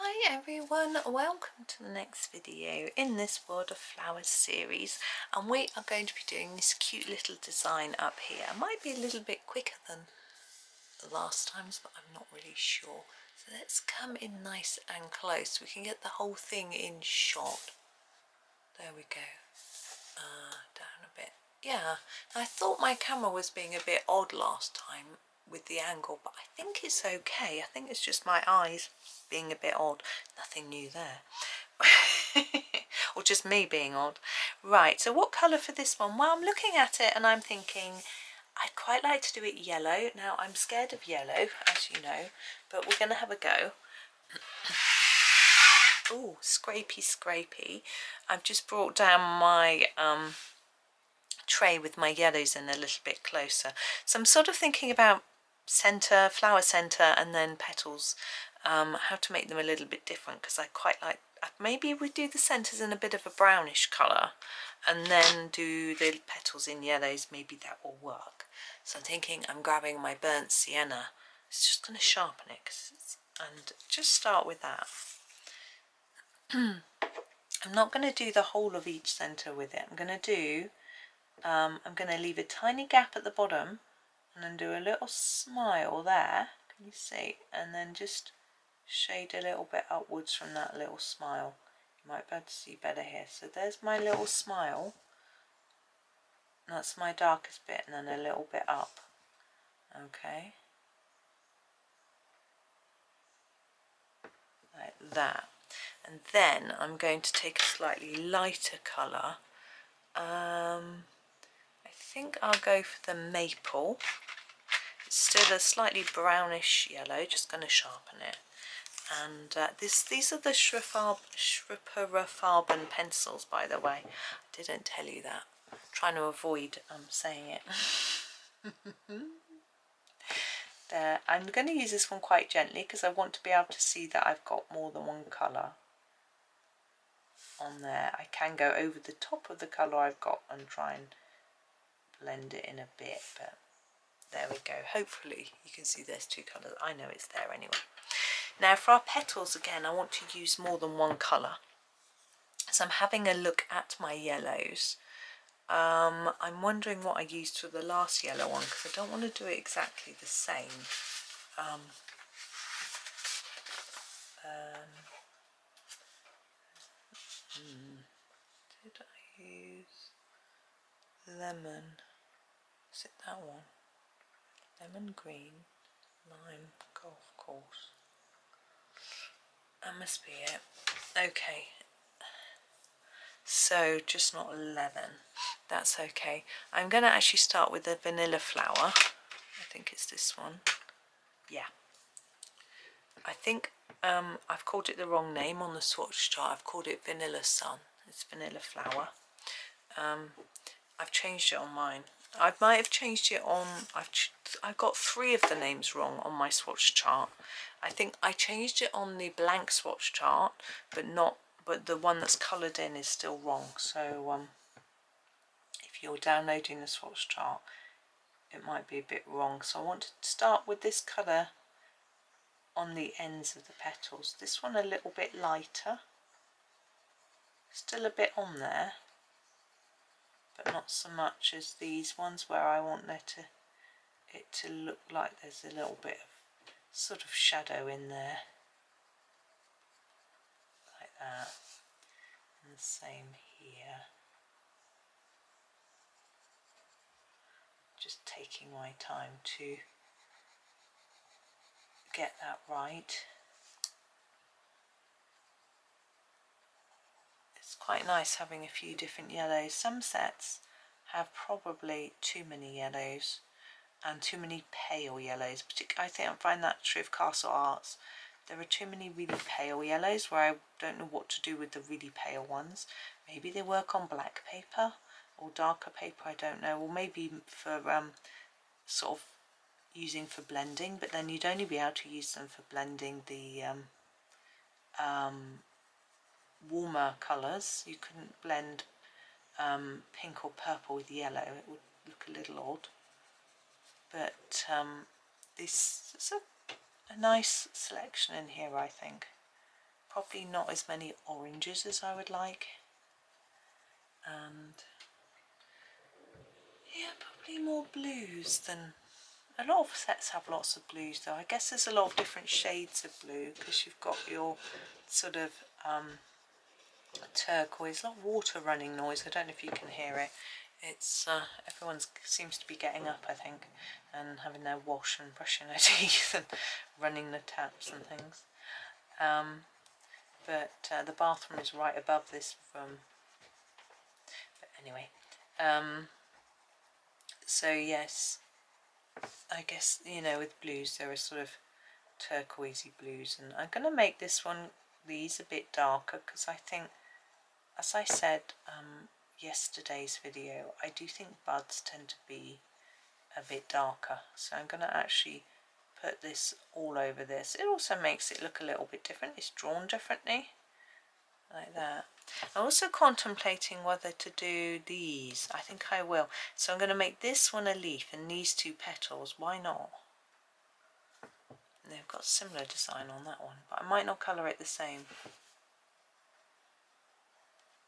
Hi everyone, welcome to the next video in this World of Flowers series, and we are going to be doing this cute little design up here. It might be a little bit quicker than the last times, but I'm not really sure. So let's come in nice and close. We can get the whole thing in shot. There we go. Down a bit. Yeah, I thought my camera was being a bit odd last time with the angle, but I think it's okay. I think it's just my eyes being a bit odd. Nothing new there. Or just me being odd. Right, so what colour for this one? Well, I'm looking at it and I'm thinking I'd quite like to do it yellow. Now, I'm scared of yellow, as you know, but we're going to have a go. Oh, scrapey, scrapey. I've just brought down my tray with my yellows in a little bit closer. So I'm sort of thinking about centre, flower centre, and then petals, how to make them a little bit different, because I quite like, maybe we do the centres in a bit of a brownish colour and then do the petals in yellows. Maybe that will work. So I'm thinking I'm grabbing my burnt sienna. It's just going to sharpen it, and just start with that. I'm not going to do the whole of each centre with it. I'm going to leave a tiny gap at the bottom and then do a little smile there. Can you see? And then just shade a little bit upwards from that little smile. You might be able to see better here. So there's my little smile. That's my darkest bit, and then a little bit up. Okay. Like that. And then I'm going to take a slightly lighter colour. I think I'll go for the maple. It's still a slightly brownish yellow, just going to sharpen it. And these are the Schpirerr Farben Pencils, by the way. I didn't tell you that. I'm trying to avoid saying it. There. I'm going to use this one quite gently because I want to be able to see that I've got more than one colour on there. I can go over the top of the colour I've got and try and blend it in a bit, but there we go. Hopefully you can see there's two colours. I know it's there anyway. Now for our petals, again, I want to use more than one colour. So I'm having a look at my yellows. I'm wondering what I used for the last yellow one, because I don't want to do it exactly the same. Did I use lemon? Is it that one? Lemon green, lime golf course. That must be it. Okay. So just not 11. That's okay. I'm going to actually start with the vanilla flower. I think it's this one. Yeah. I think I've called it the wrong name on the swatch chart. I've called it Vanilla Sun. It's vanilla flower. I've changed it on mine. I might have changed it on, I've got 3 of the names wrong on my swatch chart. I think I changed it on the blank swatch chart, but the one that's coloured in is still wrong. So if you're downloading the swatch chart, it might be a bit wrong. So I want to start with this colour on the ends of the petals. This one a little bit lighter. Still a bit on there, but not so much as these ones where I want it to look like there's a little bit of sort of shadow in there, like that. And the same here. Just taking my time to get that right. It's quite nice having a few different yellows. Some sets have probably too many yellows and too many pale yellows. I think I find that true of Castle Arts. There are too many really pale yellows where I don't know what to do with the really pale ones. Maybe they work on black paper or darker paper, I don't know. Or maybe for sort of using for blending, but then you'd only be able to use them for blending the warmer colours. You couldn't blend pink or purple with yellow. It would look a little odd. But this is a nice selection in here, I think. probably not as many oranges as I would like, and yeah, probably more blues than, a lot of sets have lots of blues though. I guess there's a lot of different shades of blue because you've got your sort of turquoise, a lot of water running noise. I don't know if you can hear it. It's everyone seems to be getting up, I think, and having their wash and brushing their teeth and running the taps and things. But the bathroom is right above this room. But anyway, so yes, I guess, you know, with blues there are sort of turquoisey blues, and I'm going to make this one, these a bit darker, because I think, as I said yesterday's video, I do think buds tend to be a bit darker, so I'm going to actually put this all over this. It also makes it look a little bit different. It's drawn differently, like that. I'm also contemplating whether to do these. I think I will. So I'm going to make this one a leaf and these two petals. Why not? And they've got similar design on that one, but I might not colour it the same.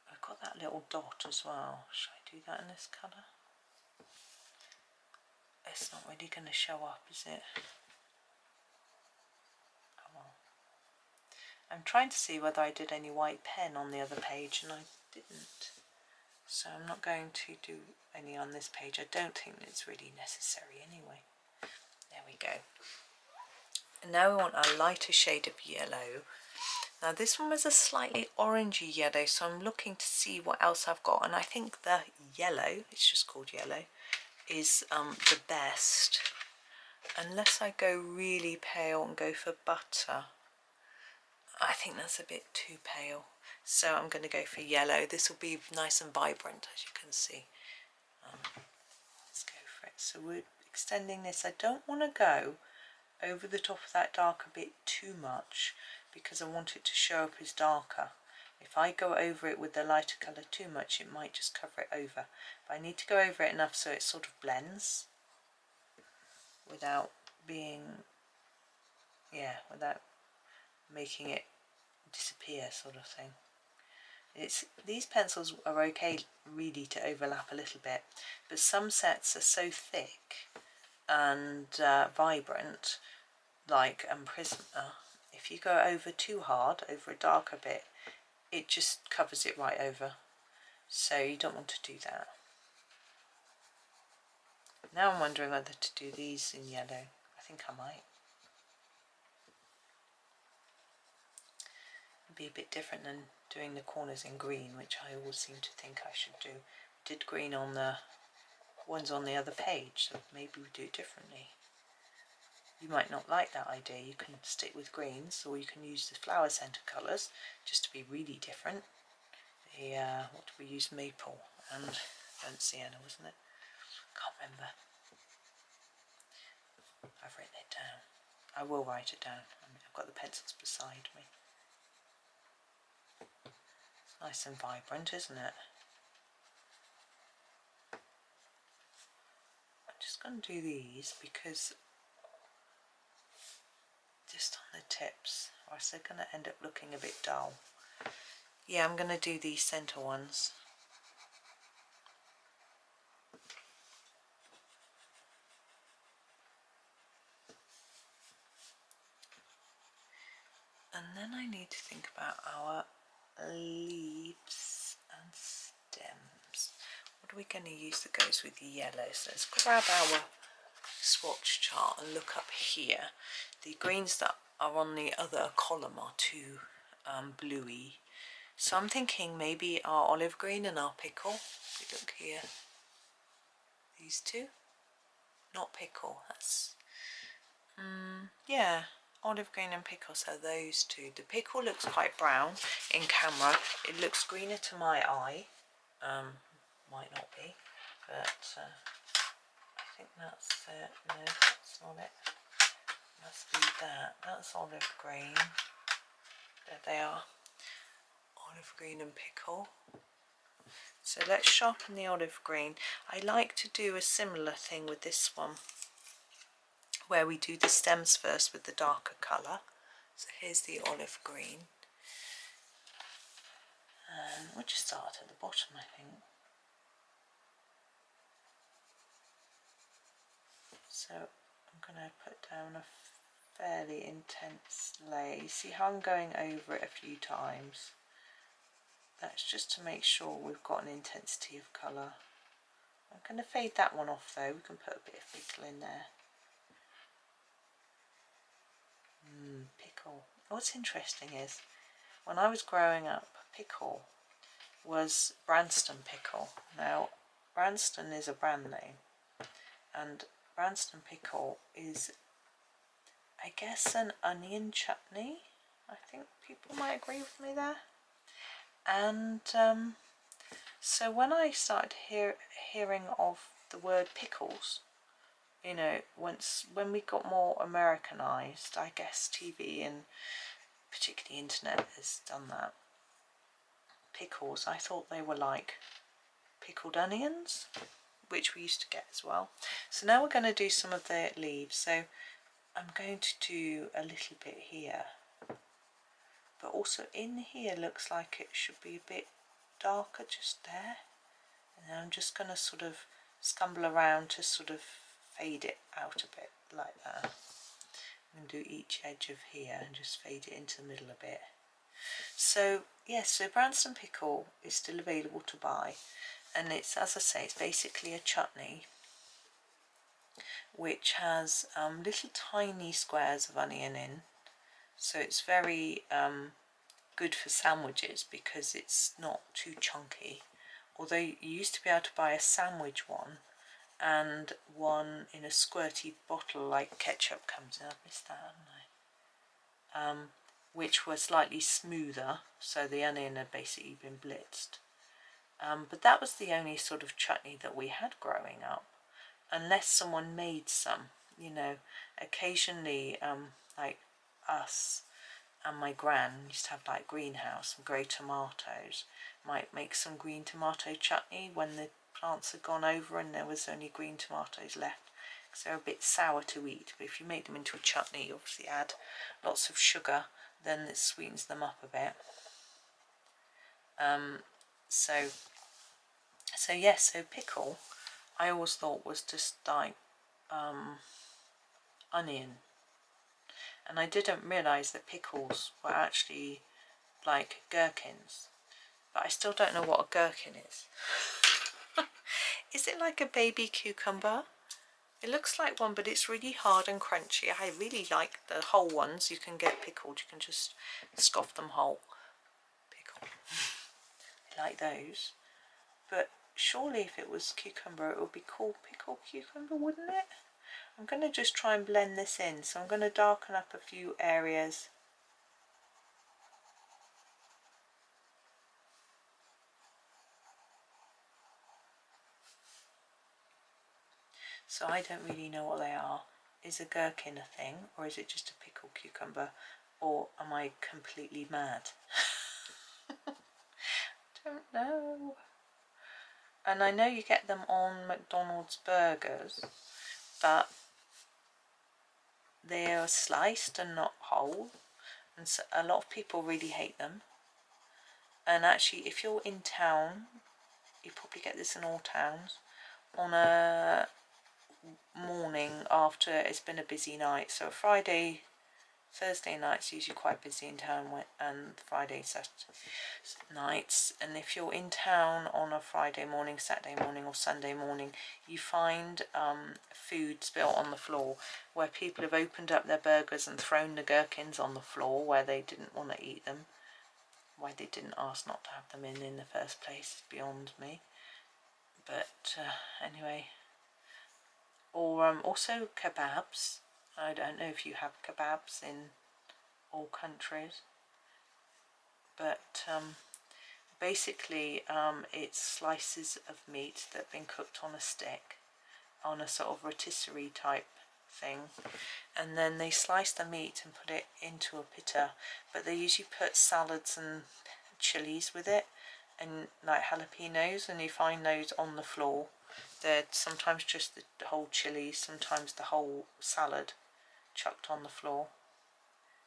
I've got that little dot as well. Should I do that in this colour? It's not really going to show up, is it? Oh well. I'm trying to see whether I did any white pen on the other page, and I didn't. So I'm not going to do any on this page. I don't think it's really necessary anyway. There we go. And now we want a lighter shade of yellow. Now this one was a slightly orangey yellow, so I'm looking to see what else I've got, and I think the yellow, it's just called yellow, is the best, unless I go really pale and go for butter. I think that's a bit too pale, so I'm going to go for yellow. This will be nice and vibrant, as you can see. Let's go for it. So we're extending this. I don't want to go over the top of that darker bit too much, because I want it to show up as darker. If I go over it with the lighter colour too much, it might just cover it over. But I need to go over it enough so it sort of blends without being, yeah, without making it disappear, sort of thing. These pencils are okay really to overlap a little bit, but some sets are so thick and vibrant, like Prisma. If you go over too hard, over a darker bit, it just covers it right over. So you don't want to do that. Now I'm wondering whether to do these in yellow. I think I might. It'd be a bit different than doing the corners in green, which I always seem to think I should do. I did green on the ones on the other page, so maybe we do it differently. You might not like that idea. You can stick with greens, or you can use the flower centre colours just to be really different. The what did we use? Maple and burnt sienna, wasn't it? Can't remember. I've written it down. I will write it down. I've got the pencils beside me. It's nice and vibrant, isn't it? I'm just going to do these because just on the tips, or else they're going to end up looking a bit dull. Yeah, I'm going to do these centre ones. And then I need to think about our leaves and stems. What are we going to use that goes with the yellow? So let's grab our swatch chart and look up here. The greens that are on the other column are too bluey. So I'm thinking maybe our olive green and our pickle. If we look here, these two. Not pickle, that's... yeah, olive green and pickle, so those two. The pickle looks quite brown in camera. It looks greener to my eye. Might not be, but I think that's it. No, that's not it. Must be that. That's olive green. There they are. Olive green and pickle. So let's sharpen the olive green. I like to do a similar thing with this one, where we do the stems first with the darker colour. So here's the olive green, And we'll just start at the bottom, I think. So I'm going to put down a fairly intense layer. You see how I'm going over it a few times? That's just to make sure we've got an intensity of colour. I'm going to fade that one off though. We can put a bit of pickle in there. Pickle. What's interesting is, when I was growing up, pickle was Branston pickle. Now, Branston is a brand name, and Branston pickle is, I guess, an onion chutney. I think people might agree with me there. And so when I started hearing of the word pickles, you know, when we got more Americanized, I guess TV and particularly internet has done that. Pickles, I thought they were like pickled onions, which we used to get as well. So now we're going to do some of the leaves. So I'm going to do a little bit here, but also in here looks like it should be a bit darker just there. And then I'm just going to sort of scumble around to sort of fade it out a bit like that. I'm going to do each edge of here and just fade it into the middle a bit. So yes, so Branston pickle is still available to buy, and it's, as I say, it's basically a chutney which has little tiny squares of onion in, so it's very good for sandwiches because it's not too chunky. Although you used to be able to buy a sandwich one and one in a squirty bottle like ketchup comes in. I've missed that, haven't I? Which were slightly smoother, so the onion had basically been blitzed. But that was the only sort of chutney that we had growing up, unless someone made some, you know. Occasionally, like us and my gran used to have like greenhouse and grey tomatoes, might make some green tomato chutney when the plants had gone over and there was only green tomatoes left, because they're a bit sour to eat. But if you make them into a chutney, you obviously add lots of sugar, then it sweetens them up a bit. So yes, so pickle I always thought was just like onion, and I didn't realise that pickles were actually like gherkins, but I still don't know what a gherkin is. Is it like a baby cucumber? It looks like one, but it's really hard and crunchy. I really like the whole ones. You can get pickled, you can just scoff them whole. Pickle. I like those. But surely if it was cucumber, it would be called pickled cucumber, wouldn't it? I'm going to just try and blend this in. So I'm going to darken up a few areas. So I don't really know what they are. Is a gherkin a thing, or is it just a pickled cucumber, or am I completely mad? Don't know. And I know you get them on McDonald's burgers, but they are sliced and not whole, and so a lot of people really hate them. And actually, if you're in town, you probably get this in all towns, on a morning after it's been a busy night. So Thursday night's usually quite busy in town, and Friday, Saturday nights. And if you're in town on a Friday morning, Saturday morning or Sunday morning, you find food spilt on the floor, where people have opened up their burgers and thrown the gherkins on the floor where they didn't want to eat them. Why they didn't ask not to have them in the first place is beyond me. But anyway. Or also kebabs. I don't know if you have kebabs in all countries, but basically it's slices of meat that have been cooked on a stick, on a sort of rotisserie type thing, and then they slice the meat and put it into a pita, but they usually put salads and chilies with it, and like jalapenos, and you find those on the floor. They're sometimes just the whole chilies, sometimes the whole salad chucked on the floor.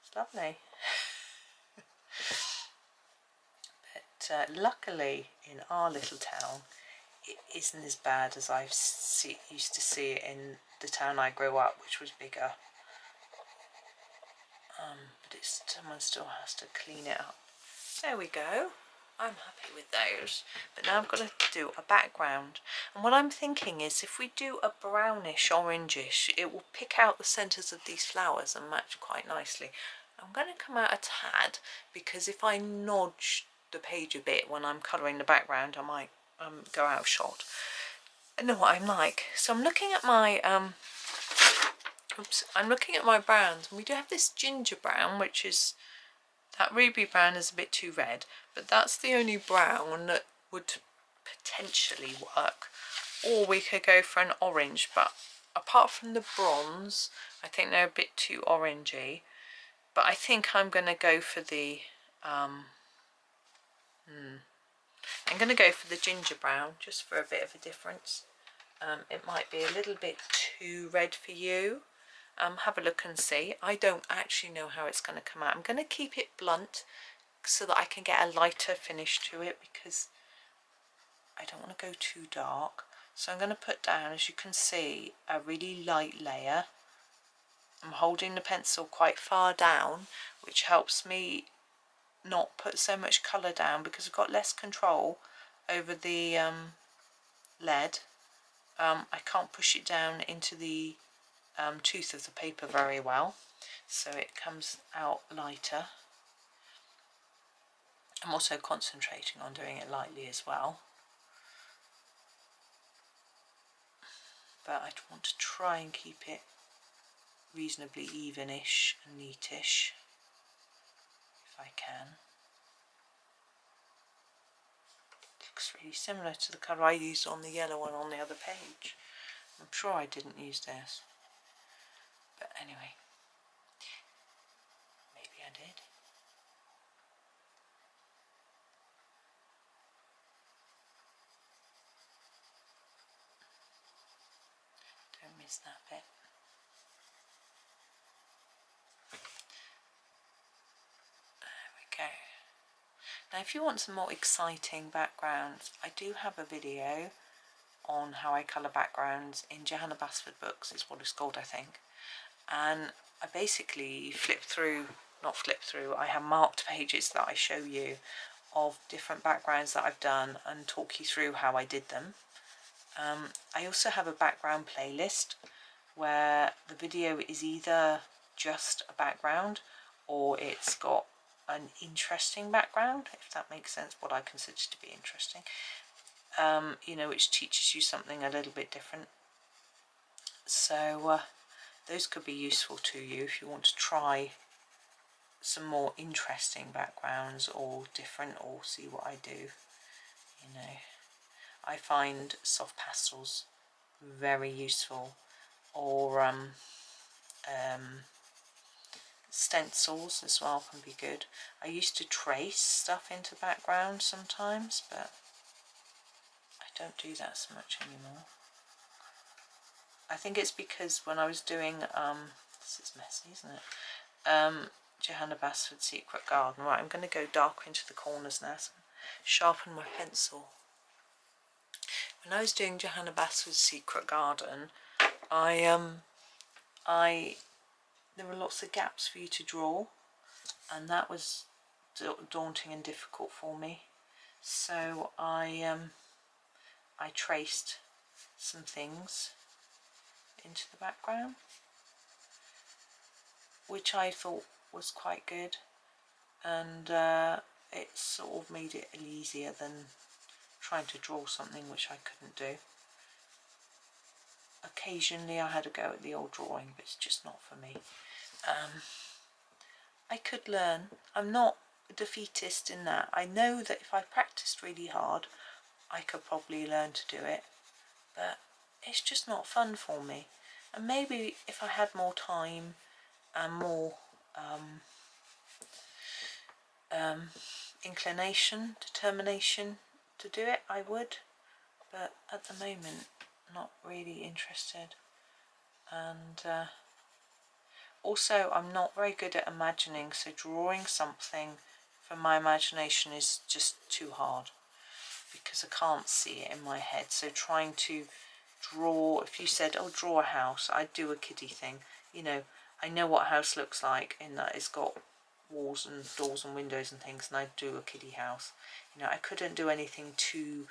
It's lovely. luckily in our little town it isn't as bad as I used to see it in the town I grew up, which was bigger. But someone still has to clean it up. There we go. I'm happy with those. But now I've got to do a background. And what I'm thinking is if we do a brownish orangish, it will pick out the centres of these flowers and match quite nicely. I'm going to come out a tad because if I nudge the page a bit when I'm colouring the background, I might go out of shot. I know what I'm like. So I'm looking at my I'm looking at my browns, and we do have this ginger brown, which is, that ruby brown is a bit too red, but that's the only brown that would potentially work. Or we could go for an orange, but apart from the bronze, I think they're a bit too orangey. But I think I'm going to go for the I'm going to go for the ginger brown, just for a bit of a difference. It might be a little bit too red for you. Have a look and see. I don't actually know how it's going to come out. I'm going to keep it blunt so that I can get a lighter finish to it, because I don't want to go too dark. So I'm going to put down, as you can see, a really light layer. I'm holding the pencil quite far down, which helps me not put so much colour down, because I've got less control over the lead. I can't push it down into the tooth of the paper very well, so it comes out lighter. I'm also concentrating on doing it lightly as well, but I want to try and keep it reasonably evenish and neatish if I can. It looks really similar to the colour I used on the yellow one on the other page. I'm sure I didn't use this, but anyway, maybe I did. Don't miss that bit. There we go. Now if you want some more exciting backgrounds, I do have a video on how I colour backgrounds in Johanna Basford books, is what it's called, I think. And I basically I have marked pages that I show you of different backgrounds that I've done and talk you through how I did them. I also have a background playlist where the video is either just a background or it's got an interesting background, if that makes sense, what I consider to be interesting. You know, which teaches you something a little bit different. So those could be useful to you if you want to try some more interesting backgrounds or different, or see what I do. You know, I find soft pastels very useful, or stencils as well can be good. I used to trace stuff into background sometimes, but I don't do that so much anymore. I think it's because when I was doing, this is messy, isn't it? Johanna Basford's Secret Garden. Right, I'm going to go darker into the corners now, so sharpen my pencil. When I was doing Johanna Basford's Secret Garden, there were lots of gaps for you to draw, and that was daunting and difficult for me. So I traced some things into the background, which I thought was quite good, and it sort of made it easier than trying to draw something which I couldn't do. Occasionally I had a go at the old drawing, but it's just not for me. I could learn. I'm not a defeatist in that. I know that if I practiced really hard I could probably learn to do it, but it's just not fun for me. And maybe if I had more time and more inclination, determination to do it, I would, but at the moment not really interested. And also I'm not very good at imagining, so drawing something from my imagination is just too hard because I can't see it in my head. So trying to draw, if you said, oh, draw a house, I'd do a kiddie thing. You know, I know what a house looks like in that it's got walls and doors and windows and things, and I'd do a kiddie house. You know, I couldn't do anything too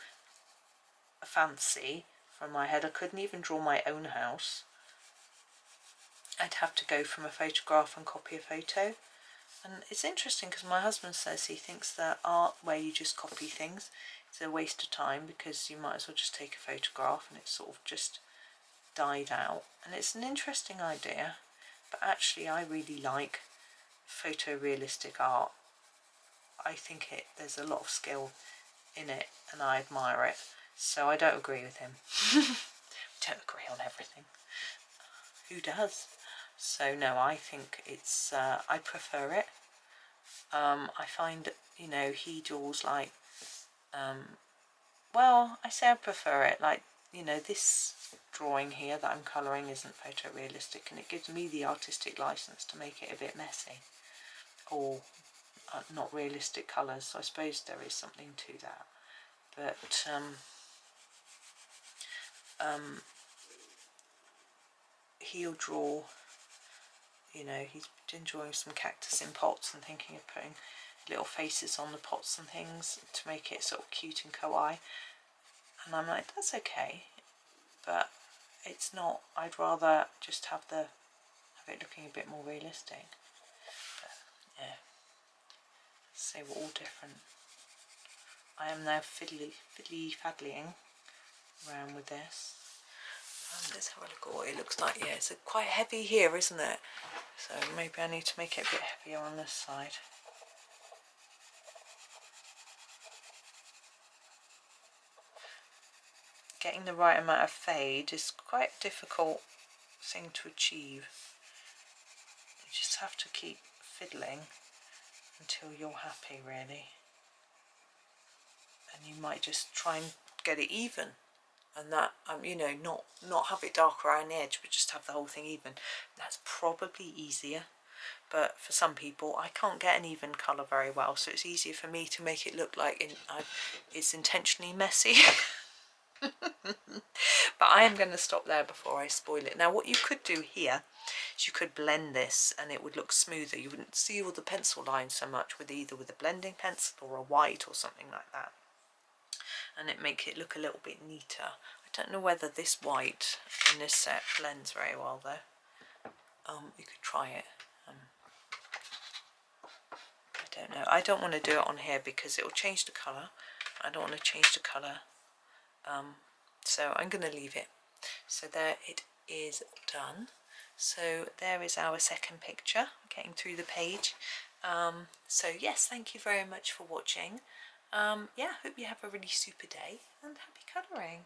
fancy from my head. I couldn't even draw my own house. I'd have to go from a photograph and copy a photo. And it's interesting because my husband says he thinks that art where you just copy things is a waste of time because you might as well just take a photograph and it's sort of just died out. And it's an interesting idea, but actually I really like photorealistic art. I think there's a lot of skill in it and I admire it. So I don't agree with him. Don't agree on everything. Who does? So no, I think it's, I prefer it. I find, you know, he draws like, well, I say I prefer it, like, you know, this drawing here that I'm colouring isn't photorealistic and it gives me the artistic license to make it a bit messy or not realistic colours, so I suppose there is something to that. But he'll draw, you know, he's been drawing some cactus in pots and thinking of putting little faces on the pots and things to make it sort of cute and kawaii. And I'm like, that's okay, but it's not. I'd rather just have it looking a bit more realistic. But, yeah, so we're all different. I am now fiddly-faddlying around with this. Let's have a look at what it looks like. Yeah, it's quite heavy here, isn't it? So maybe I need to make it a bit heavier on this side. Getting the right amount of fade is quite a difficult thing to achieve. You just have to keep fiddling until you're happy, really. And you might just try and get it even. And that, you know, not have it dark around the edge, but just have the whole thing even. That's probably easier. But for some people, I can't get an even colour very well, so it's easier for me to make it look like it's intentionally messy. But I am going to stop there before I spoil it. Now what you could do here is you could blend this and it would look smoother. You wouldn't see all the pencil lines so much with either with a blending pencil or a white or something like that. And it make it look a little bit neater. I don't know whether this white in this set blends very well though. You could try it. I don't know. I don't want to do it on here because it will change the colour. I don't want to change the colour. So I'm going to leave it. So there it is done. So there is our second picture, getting through the page. So yes, thank you very much for watching. Yeah, hope you have a really super day and happy colouring.